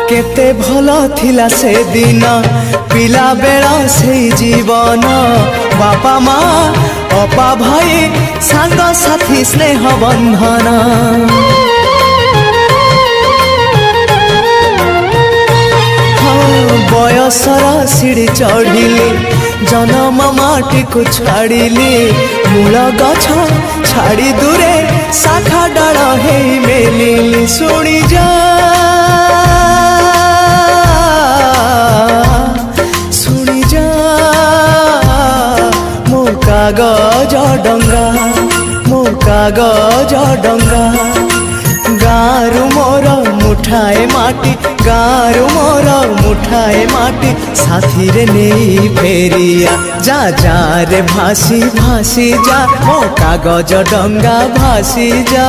केते भल थिला से दिन पिला बेला से जीवन बापा माँ अपा भाई सांग साथी स्नेह बंधन बयसर सीढ़ी चढ़िली जन्म माटी को छाड़िली मूल गछ छाड़ी दूरे शाखा डाल हे मेलिली शुणी जा शुणी जा मो कागज डंगा मो कागज डंगा गारू मोर मुठाए माटी गारू मोर मुठाए माटी साथी रे नहीं फेरिया जा जा रे भासी भासी जा मो कागज डंगा भासी जा।